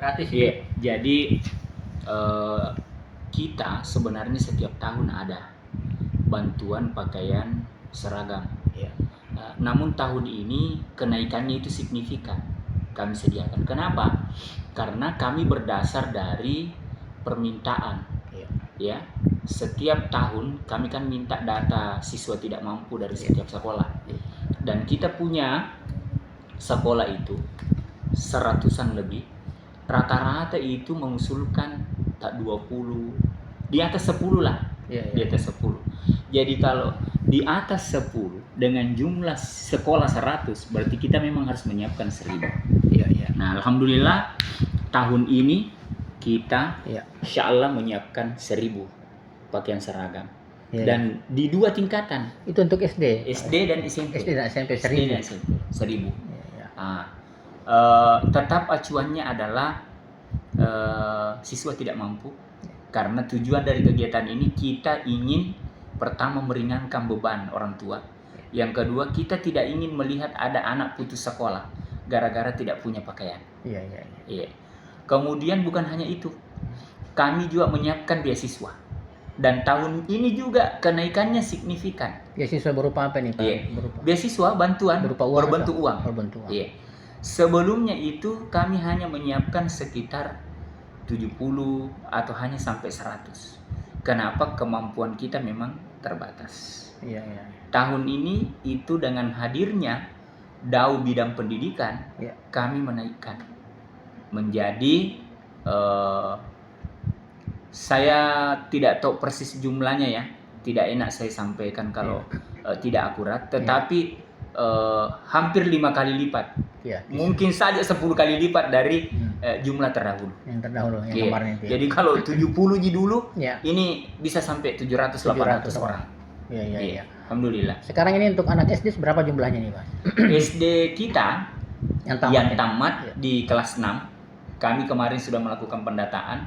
Gratis Iya, itu. jadi kita sebenarnya setiap tahun ada bantuan pakaian seragam. Iya. Namun tahun ini kenaikannya itu signifikan kami sediakan. Kenapa? Karena kami berdasar dari permintaan. Iya. Ya, setiap tahun kami kan minta data siswa tidak mampu dari setiap sekolah. Dan kita punya sekolah itu seratusan lebih. Rata-rata itu mengusulkan tak 20, di atas 10 lah. Iya, Di atas 10. Jadi kalau di atas 10 dengan jumlah sekolah 100, berarti kita memang harus menyiapkan 1000. Iya, iya. Nah, alhamdulillah tahun ini kita Iya. insya Allah menyiapkan 1000 pakaian seragam. Iya, Dan di 2 tingkatan, itu untuk SD. SD dan SMP. SD dan SMP SD 1000. dan SMP 1000. Iya, iya. Tetap acuannya adalah siswa tidak mampu, karena tujuan dari kegiatan ini kita ingin pertama meringankan beban orang tua, yang kedua kita tidak ingin melihat ada anak putus sekolah gara-gara tidak punya pakaian. Iya, iya, iya. Iya. Kemudian bukan hanya itu, kami juga menyiapkan beasiswa, dan tahun ini juga kenaikannya signifikan. Beasiswa berupa apa nih, Pak? Iya. Berupa Beasiswa bantuan berupa uang. berbentuk uang. Berbentuk uang. Iya. Sebelumnya itu kami hanya menyiapkan sekitar 70 atau hanya sampai 100. Kenapa? Kemampuan kita memang terbatas. Iya, iya. Tahun ini itu dengan hadirnya DAU bidang pendidikan, Iya. kami menaikkan menjadi saya tidak tahu persis jumlahnya ya. Tidak enak saya sampaikan kalau tidak akurat, tetapi hampir 5 kali lipat. Iya. Mungkin saja 10 kali lipat dari jumlah terdahulu. Yang terdahulu yang Iya. kemarin itu. Ya. Jadi kalau 70 dulu, Iya. ini bisa sampai 700-800 orang. Iya, iya, iya. Alhamdulillah. Sekarang ini untuk anak SD berapa jumlahnya nih, Pak? SD kita Yang tamat. yang ya? tamat Iya. di kelas 6, kami kemarin sudah melakukan pendataan.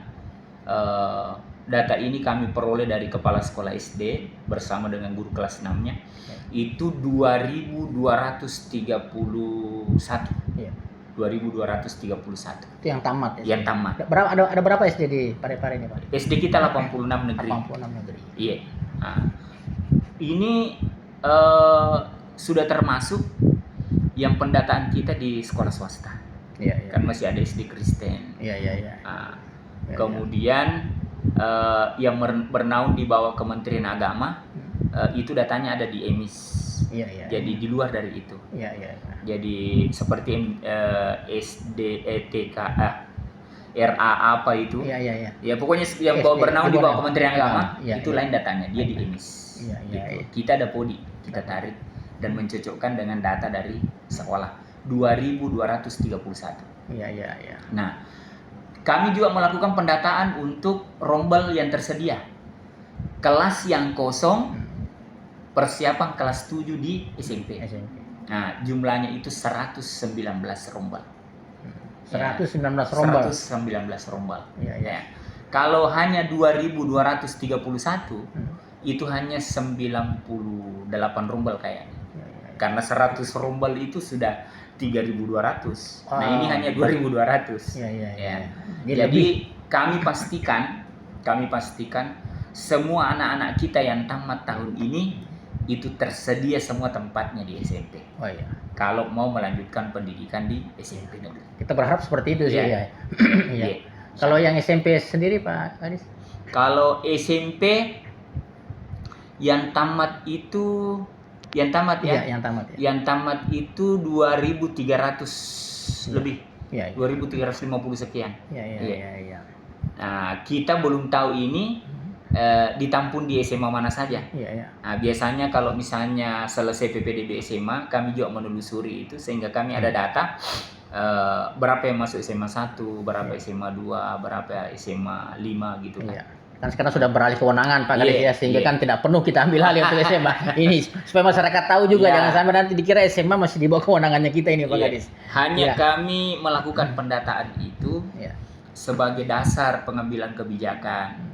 Data ini kami peroleh dari kepala sekolah SD bersama dengan guru kelas 6-nya. Itu 2231. Iya. 2231. Itu yang tamat ya. Yang tamat. Ada berapa SD di Parepare ini, Pak? SD kita 86 negeri. 86 negeri. Iya. Nah, ini sudah termasuk yang pendataan kita di sekolah swasta. Iya, iya. Kan masih ada SD Kristen. Iya, iya, iya. Kemudian yang bernaung di bawah Kementerian Agama, itu datanya ada di EMIS. Iya, iya. Jadi di luar dari itu. Iya, iya. Jadi seperti SD, TK, RA apa itu? Iya, iya, iya. Ya pokoknya yang SD, bernaung di bawah Kementerian Agama, iya, itu iya. lain datanya, dia di EMIS. Iya, iya, Gitu. iya. Kita ada PODI, kita tarik dan mencocokkan dengan data dari sekolah 2231. Iya, iya, iya. Nah, kami juga melakukan pendataan untuk rombel yang tersedia. Kelas yang kosong, persiapan kelas 7 di SMP. Nah, jumlahnya itu 119 rombel. 119 rombel. 119 rombel. Iya, iya. Ya. Kalau hanya 2231, itu hanya 98 rombel kayaknya. Iya, iya. Karena 100 rombel itu sudah 3.200. Oh. Nah, ini hanya 2.200. Iya, iya, iya. Jadi kami pastikan semua anak-anak kita yang tamat tahun ini itu tersedia semua tempatnya di SMP. Oh iya. Kalau mau melanjutkan pendidikan di SMP negeri. Kita berharap seperti itu sih Iya. ya. Iya. Iya. Kalau yang SMP sendiri, Pak Adis? Kalau SMP yang tamat itu Iya, yang tamat ya. Yang tamat itu 2.300 lebih. Iya, iya. 2.350 sekian. Iya, iya, Iya. iya, iya. Nah, kita belum tahu ini ditampung di SMA mana saja. Iya, iya. Nah, biasanya kalau misalnya selesai PPDB SMA, kami juga menelusuri itu sehingga kami ada data berapa yang masuk SMA 1, berapa SMA 2, berapa SMA 5 gitu kan. Iya. Kan sekarang sudah beralih kewenangan Pak Kadis Iya, ya, sehingga iya. kan tidak penuh kita ambil alih untuk SMA ini supaya masyarakat tahu juga, Iya. jangan sampai nanti dikira SMA masih di bawah kewenangannya kita ini Pak Iya. Kadis. Hanya Iya. kami melakukan pendataan itu Iya. sebagai dasar pengambilan kebijakan.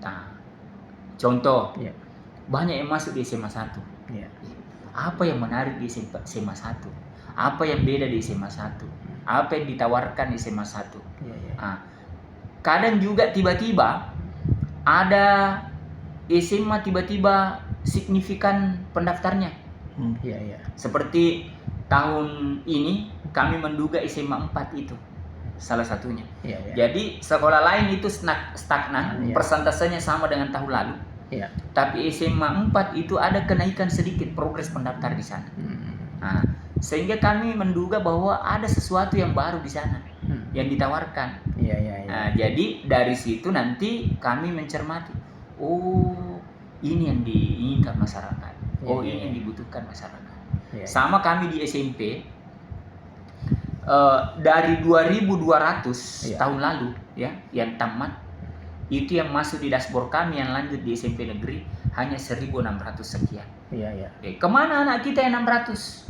Nah, contoh, Iya. banyak yang masuk di SMA 1. Iya. Apa yang menarik di SMA 1? Apa yang beda di SMA 1? apa yang ditawarkan SMA 1. Iya, iya. Nah, kadang juga tiba-tiba ada SMA tiba-tiba signifikan pendaftarnya. Iya, iya. Seperti tahun ini kami menduga SMA 4 itu salah satunya. Iya, iya. Jadi sekolah lain itu stagnan, Iya. persentasenya sama dengan tahun lalu. Iya. Tapi SMA 4 itu ada kenaikan sedikit progres pendaftar di sana. Nah, sehingga kami menduga bahwa ada sesuatu yang baru di sana yang ditawarkan. Iya, iya, iya. Nah, jadi dari situ nanti kami mencermati, oh ini yang diinginkan masyarakat, oh Iya, ini iya. yang dibutuhkan masyarakat. Iya, iya. Sama kami di SMP, dari 2.200 Iya. tahun lalu ya yang tamat, itu yang masuk di dashboard kami yang lanjut di SMP negeri hanya 1.600 sekian. Iya, iya. Kemana anak kita yang 600?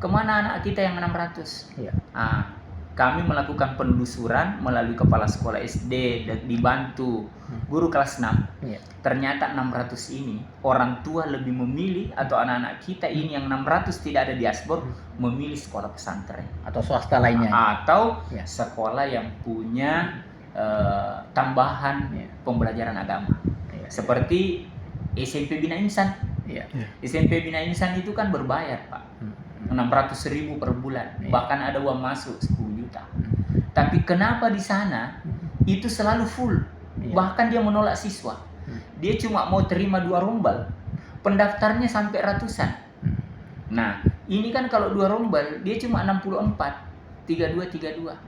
Kemana anak kita yang 600? Iya. Nah, kami melakukan penelusuran melalui kepala sekolah SD dan dibantu guru kelas 6. Iya. Ternyata 600 ini orang tua lebih memilih, atau anak-anak kita ini yang 600 tidak ada di dashboard, memilih sekolah pesantren Atau swasta lainnya. atau Iya. sekolah yang punya tambahan Iya. pembelajaran agama. Iya. Seperti SMP Bina Insan. Iya. SMP Bina Insan itu kan berbayar, Pak. 600.000 per bulan. Iya. Bahkan ada uang masuk 10 juta. Tapi kenapa di sana itu selalu full? Iya. Bahkan dia menolak siswa. Dia cuma mau terima 2 rombal. Pendaftarnya sampai ratusan. Nah, ini kan kalau 2 rombal dia cuma 64, 32.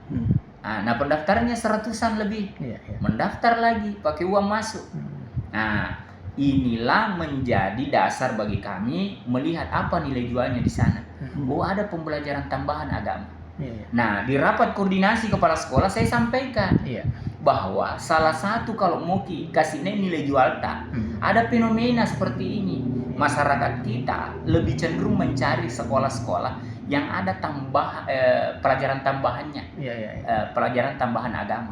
Nah, pendaftarnya 100-an lebih. Iya, iya. Mendaftar lagi pakai uang masuk. Nah, inilah menjadi dasar bagi kami melihat apa nilai jualnya di sana. Oh, ada pembelajaran tambahan agama. Iya, iya. Nah, di rapat koordinasi kepala sekolah saya sampaikan Iya. bahwa salah satu kalau mau kasih nilai jual tak, ada fenomena seperti ini. Masyarakat kita lebih cenderung mencari sekolah-sekolah yang ada pelajaran tambahannya, Iya, iya, iya. pelajaran tambahan agama.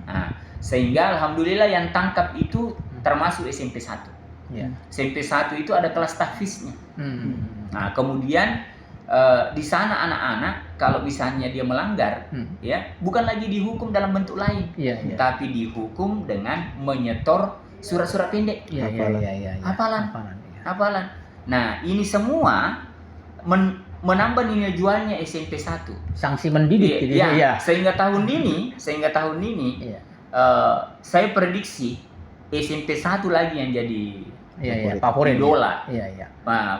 Nah, sehingga alhamdulillah yang tangkap itu termasuk SMP 1. Iya. SMP 1 itu ada kelas tahfiznya. Nah, kemudian di sana anak-anak kalau misalnya dia melanggar, ya bukan lagi dihukum dalam bentuk lain, Iya, iya. tapi dihukum dengan menyetor surat-surat pendek, Iya, iya, iya, iya. Hafalan. Iya. hafalan. Nah, ini semua menambah nilai jualnya SMP 1. Sanksi mendidik gitu Iya, ya. sehingga tahun ini Iya. saya prediksi SMP 1 lagi yang jadi Iya, iya, favorit. idola. Iya, iya.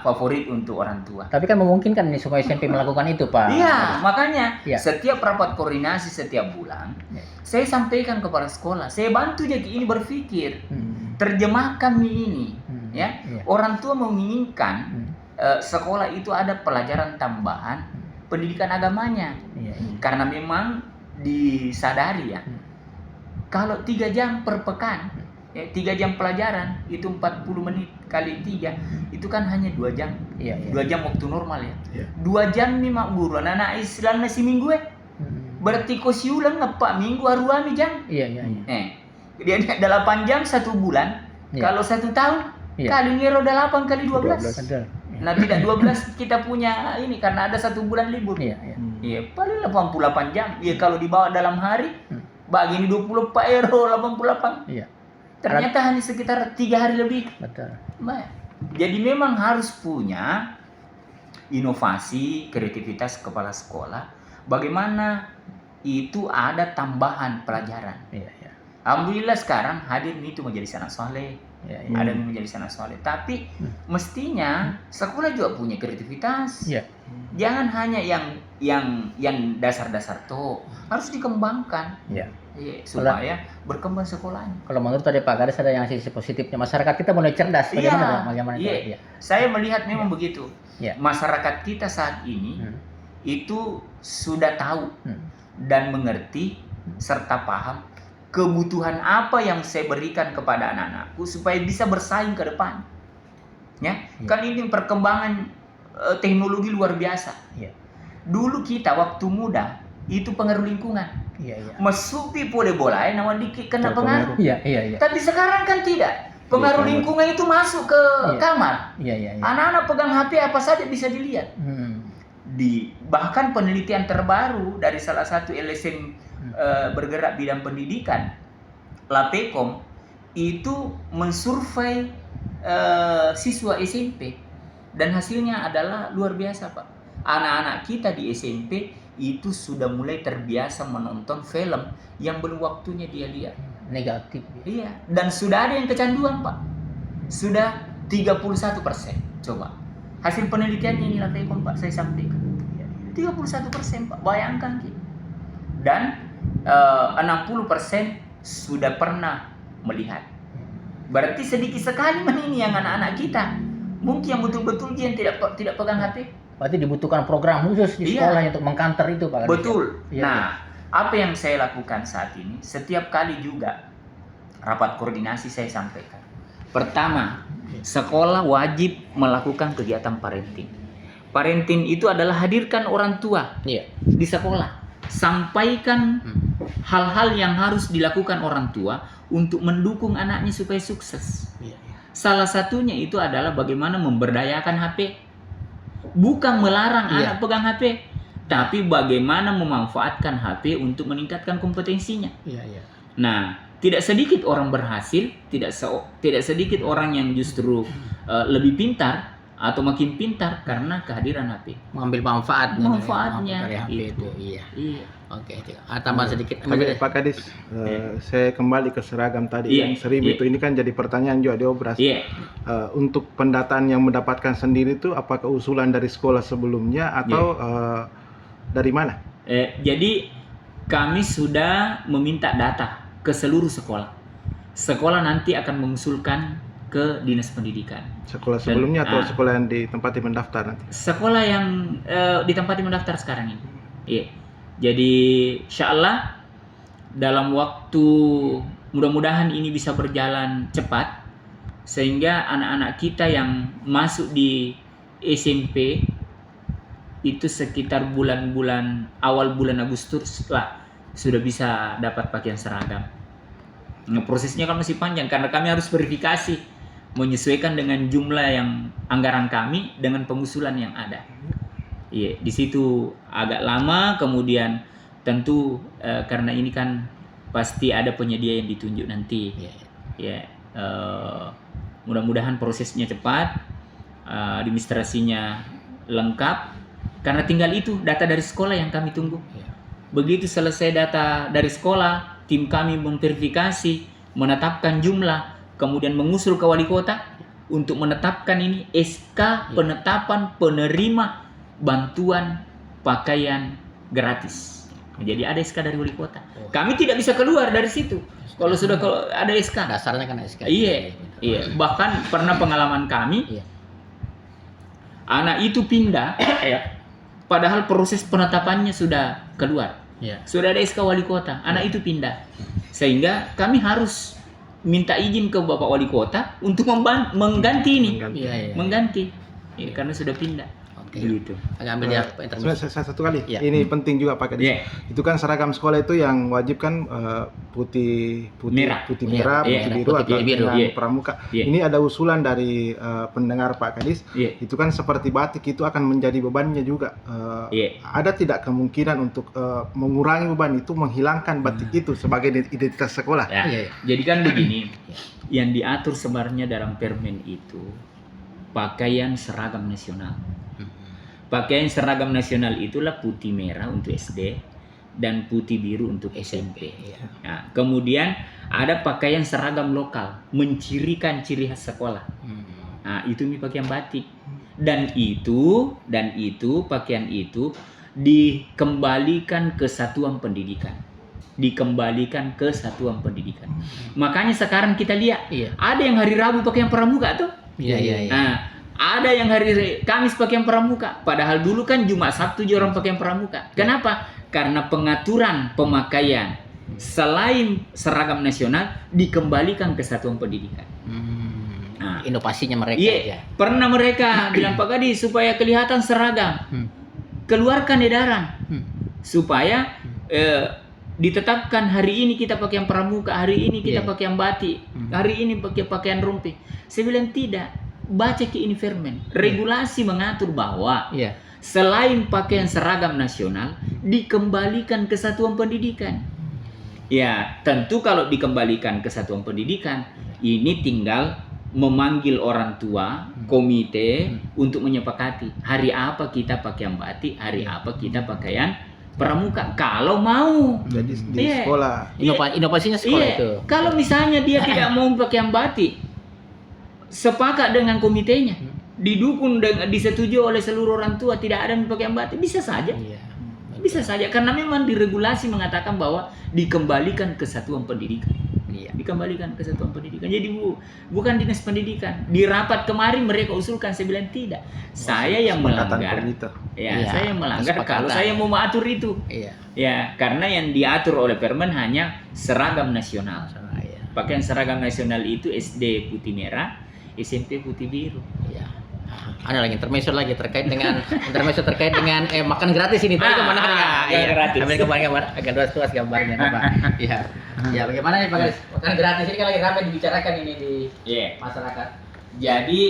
Favorit untuk orang tua. Tapi kan memungkinkan nih semua SMP melakukan itu, Pak. Iya, makanya Iya. setiap rapat koordinasi setiap bulan, saya sampaikan kepada sekolah, saya bantu jadi ini berpikir, terjemahkan ini, ya. Iya. Orang tua menginginkan sekolah itu ada pelajaran tambahan pendidikan agamanya, Iya, iya. karena memang disadari ya, kalau 3 jam per pekan, 3 jam pelajaran itu 40 menit kali 3 itu kan hanya 2 jam. Iya, iya. 2 jam waktu normal ya. Iya. 2 jam ni mak guru anak Islam nasi minggu berarti ko siulang apa minggu aruami jam. Iya, iya, iya. Dia 8 jam 1 bulan. Iya. Kalau 1 tahun Iya. kali ngero 8 kali 12. Betul. Nah, tidak 12 kita punya ini karena ada 1 bulan libur. Iya, iya. Iya, paling 88 jam. Iya, kalau dibawa dalam hari bagi ini 24 euro 88. Iya. Ternyata hanya sekitar 3 hari lebih. Betul. Baik. Jadi memang harus punya inovasi, kreativitas kepala sekolah. Bagaimana itu ada tambahan pelajaran. Iya, iya. Alhamdulillah sekarang hadir itu menjadi anak soleh. Iya, iya. Ada yang menjadi anak soleh. Tapi mestinya sekolah juga punya kreativitas. Iya. Jangan hanya yang dasar-dasar tuh, harus dikembangkan. Iya. Supaya berkembang sekolahnya. Kalau menurut tadi Pak Garis ada yang sisi positifnya, masyarakat kita mulai cerdas. Bagaimana? Iya. Saya melihat memang begitu. Iya. Masyarakat kita saat ini itu sudah tahu dan mengerti serta paham kebutuhan apa yang saya berikan kepada anak-anakku supaya bisa bersaing ke depan. Ya, kan ini perkembangan teknologi luar biasa. Iya. Dulu kita waktu muda itu pengaruh lingkungan. Iya, iya. Masupi boleh bola nawan dikit kena pengaruh. Iya, iya, iya. Tapi sekarang kan tidak. Pengaruh lingkungan itu masuk ke kamar. Iya, iya, iya. Anak-anak pegang HP apa saja bisa dilihat. bahkan penelitian terbaru dari salah satu LSM bergerak bidang pendidikan, Lapekom, itu mensurvei siswa SMP dan hasilnya adalah luar biasa, Pak. Anak-anak kita di SMP itu sudah mulai terbiasa menonton film yang belum waktunya dia lihat. Negatif. Iya, dan sudah ada yang kecanduan, Pak. Sudah 31%. Coba. Hasil penelitiannya ini Lapekom, Pak, saya sampaikan. 31%, Pak. Bayangkan gitu. Dan 60% sudah pernah melihat. Berarti sedikit sekali ini yang anak-anak kita. Mungkin yang betul-betul dia yang tidak pegang HP. Berarti dibutuhkan program khusus di sekolah untuk mengkanter itu, Pak. Betul. Iya, Nah, apa yang saya lakukan saat ini, setiap kali juga rapat koordinasi saya sampaikan. Pertama, sekolah wajib melakukan kegiatan parenting. Parenting itu adalah hadirkan orang tua di sekolah. Sampaikan hal-hal yang harus dilakukan orang tua untuk mendukung anaknya supaya sukses. Salah satunya itu adalah bagaimana memberdayakan HP. Bukan melarang anak pegang HP, tapi bagaimana memanfaatkan HP untuk meningkatkan kompetensinya. Nah, tidak sedikit orang berhasil, tidak sedikit orang yang justru lebih pintar atau makin pintar karena kehadiran HP. Mengambil manfaatnya dari HP itu. Iya. Oke, tambah sedikit. Pak Kadis, saya kembali ke seragam tadi yang 1000 itu. Ini kan jadi pertanyaan juga di Obras. Untuk pendataan yang mendapatkan sendiri itu apakah usulan dari sekolah sebelumnya atau dari mana? Jadi kami sudah meminta data ke seluruh sekolah. Sekolah nanti akan mengusulkan ke Dinas Pendidikan. Sekolah sebelumnya atau sekolah yang ditempati mendaftar nanti? Sekolah yang ditempati mendaftar sekarang ini. Jadi insya Allah dalam waktu mudah-mudahan ini bisa berjalan cepat sehingga anak-anak kita yang masuk di SMP itu sekitar awal bulan Agustus lah sudah bisa dapat pakaian seragam. Nah, prosesnya kan masih panjang karena kami harus verifikasi menyesuaikan dengan jumlah yang anggaran kami dengan pengusulan yang ada. Di situ agak lama, kemudian tentu karena ini kan pasti ada penyedia yang ditunjuk nanti. Mudah-mudahan prosesnya cepat, administrasinya lengkap, karena tinggal itu data dari sekolah yang kami tunggu. Begitu selesai data dari sekolah, tim kami memverifikasi, menetapkan jumlah, kemudian mengusul ke wali kota untuk menetapkan ini SK penetapan penerima bantuan pakaian gratis. Jadi ada SK dari wali kota. Kami tidak bisa keluar dari situ. Kalau sudah ada SK. Dasarnya kan SK. Iya. Bahkan pernah pengalaman kami, anak itu pindah, padahal proses penetapannya sudah keluar. Sudah ada SK wali kota. Anak itu pindah. Sehingga kami harus minta izin ke Bapak Wali Kota untuk mengganti ini. Mengganti. Karena sudah pindah. Gitu. Ambil dia satu kali. Ini penting juga Pak Kadis. Itu kan seragam sekolah itu yang wajib kan putih merah, putih biru atau dengan pramuka. Ini ada usulan dari pendengar Pak Kadis. Itu kan seperti batik itu akan menjadi bebannya juga. Ada tidak kemungkinan untuk mengurangi beban itu, menghilangkan batik itu sebagai identitas sekolah? Jadi kan begini, yang diatur sebenarnya dalam Permen itu pakaian seragam nasional. Pakaian seragam nasional itulah putih merah untuk SD dan putih biru untuk SMP. Nah, kemudian ada pakaian seragam lokal mencirikan ciri khas sekolah. Nah, itu pakaian batik. Dan itu pakaian itu dikembalikan ke satuan pendidikan. Makanya sekarang kita lihat ada yang hari Rabu pakaian pramuka tuh. Nah, ada yang hari Kamis pakaian pramuka. Padahal dulu kan Jumat Sabtu orang pakaian pramuka. Kenapa? Karena pengaturan pemakaian selain seragam nasional dikembalikan ke satuan pendidikan. Nah, inovasinya mereka. Pernah mereka bilang Pak Kadis supaya kelihatan seragam. Keluarkan edaran supaya ditetapkan hari ini kita pakaian pramuka, hari ini kita pakaian batik, hari ini pakai pakaian rompi. Saya bilang tidak. baca ke ini Permen. Regulasi mengatur bahwa selain pakaian seragam nasional dikembalikan ke satuan pendidikan. Ya, tentu kalau dikembalikan ke satuan pendidikan, ini tinggal memanggil orang tua, komite untuk menyepakati hari apa kita pakaian batik, hari apa kita pakaian pramuka. Kalau mau. Jadi di sekolah. Inovasinya sekolah itu. Kalau misalnya dia tidak mau pakaian batik, sepakat dengan komitenya, didukung dan disetujui oleh seluruh orang tua, tidak ada yang pakaian batik, bisa saja. Bisa saja, karena memang diregulasi mengatakan bahwa dikembalikan ke satuan pendidikan. Dikembalikan ke satuan pendidikan. Jadi bukan dinas pendidikan. Di rapat kemarin mereka usulkan, saya bilang tidak. Saya yang melanggar. Saya yang melanggar kalau saya mau mengatur itu. Ya, karena yang diatur oleh Permen hanya seragam nasional. Pakaian seragam nasional itu SD putih merah, SMP putih biru. Ada lagi intermezzo terkait dengan makan gratis ini. Tadi kemana gratis. Gambar agak luas gambarnya Pak. Ya bagaimana nih Pak Garis? Makan gratis ini kan lagi ramai dibicarakan ini di masyarakat. Jadi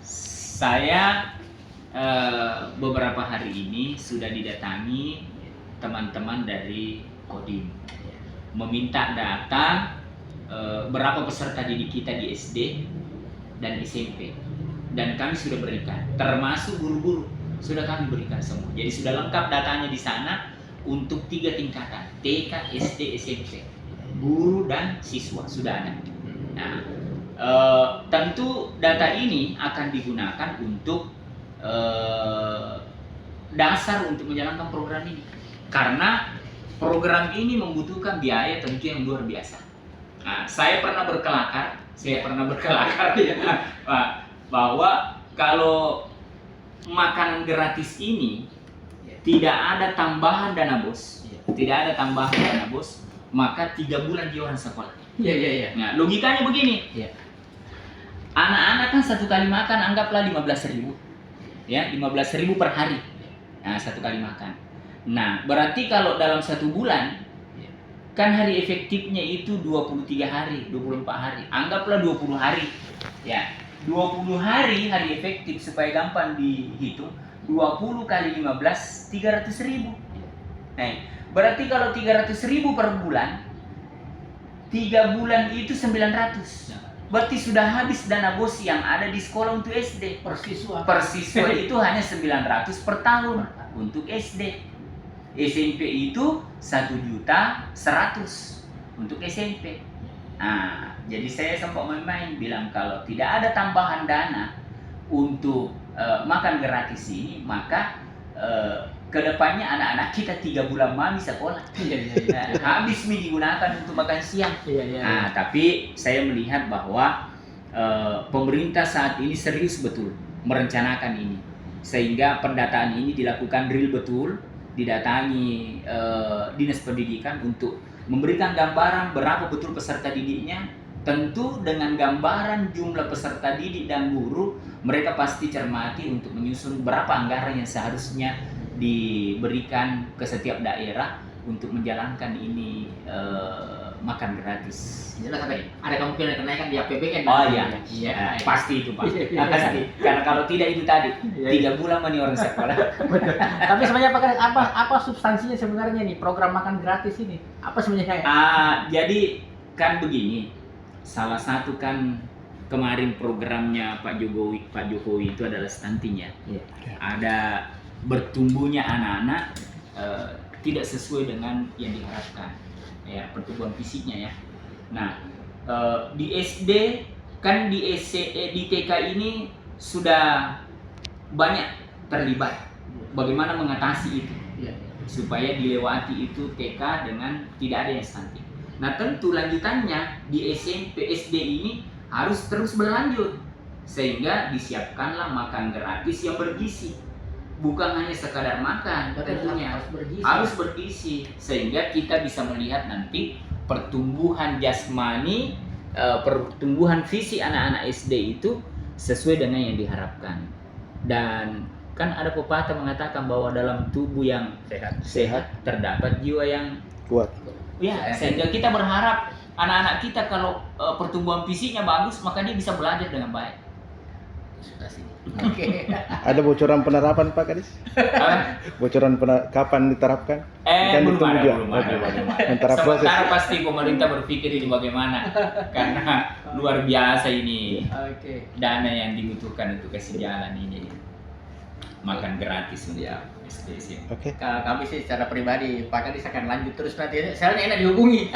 saya beberapa hari ini sudah didatangi teman-teman dari Kodim meminta data berapa peserta didik kita di SD dan SMP. Dan kami sudah berikan, termasuk guru-guru sudah kami berikan semua. Jadi sudah lengkap datanya di sana untuk 3 tingkatan, TK, SD, SMP, guru dan siswa sudah ada. Nah, tentu data ini akan digunakan untuk dasar untuk menjalankan program ini, karena program ini membutuhkan biaya tentu yang luar biasa. Nah, saya pernah berkelakar ya, Pak, bahwa kalau makanan gratis ini tidak ada tambahan dana bos, maka 3 bulan dia orang sekolah. Nah, logikanya begini, anak-anak kan 1 kali makan anggaplah 15.000, 15.000 per hari, nah 1 kali makan. Nah, berarti kalau dalam 1 bulan kan hari efektifnya itu 23 hari, 24 hari, anggaplah 20 hari, 20 hari efektif supaya gampang dihitung. 20 kali 15, 300.000. Nah, berarti kalau 300.000 per bulan, 3 bulan itu 900. Berarti sudah habis dana bos yang ada di sekolah untuk SD. Per siswa itu hanya 900 per tahun untuk SD. SMP itu 1.100.000 untuk SMP. Nah, jadi saya sempat main-main bilang kalau tidak ada tambahan dana untuk makan gratis ini, maka kedepannya anak-anak kita 3 bulan mami sekolah. Habis mie digunakan untuk makan siang. Nah, tapi saya melihat bahwa pemerintah saat ini serius betul merencanakan ini, sehingga pendataan ini dilakukan real betul, didatangi dinas pendidikan untuk memberikan gambaran berapa betul peserta didiknya. Tentu dengan gambaran jumlah peserta didik dan guru, mereka pasti cermati untuk menyusun berapa anggaran yang seharusnya diberikan ke setiap daerah untuk menjalankan ini makan gratis. Jelas sampai ada kemungkinan kenaikan di APBN. Oh iya, pasti itu Pak. Pasti. Karena kalau tidak itu tadi 3 bulan mani orang sekolah. Tapi sebenarnya apa substansinya sebenarnya nih program makan gratis ini? Apa sebenarnya? Jadi kan begini, salah satu kan kemarin programnya Pak Jokowi itu adalah stunting ya. Ada bertumbuhnya anak-anak tidak sesuai dengan yang diharapkan, pertumbuhan fisiknya ya. Nah, di SD kan di TK ini sudah banyak terlibat. Bagaimana mengatasi itu supaya dilewati itu TK dengan tidak ada yang stunting. Nah, tentu lanjutannya di SMP SD ini harus terus berlanjut, sehingga disiapkanlah makan gratis yang bergizi. Bukan hanya sekadar makan, tentunya harus bergizi, sehingga kita bisa melihat nanti pertumbuhan jasmani, pertumbuhan fisik anak-anak SD itu sesuai dengan yang diharapkan. Dan kan ada pepatah mengatakan bahwa dalam tubuh yang sehat terdapat jiwa yang kuat. Ya, sehingga kita berharap anak-anak kita kalau pertumbuhan fisiknya bagus, maka dia bisa belajar dengan baik. Sudah sih. Oke. Ada bocoran penerapan Pak Kadis? Bocoran kapan diterapkan? Kan Belum ditunggu juga. ada. Antara proses. Sementara pasti pemerintah berpikir ini bagaimana, karena luar biasa ini dana yang dibutuhkan untuk kasih jalan ini. Makan gratis untuk SD sih. Oke. Kalau kami sih secara pribadi, Pak Kadis akan lanjut terus nanti. Soalnya enak dihubungi.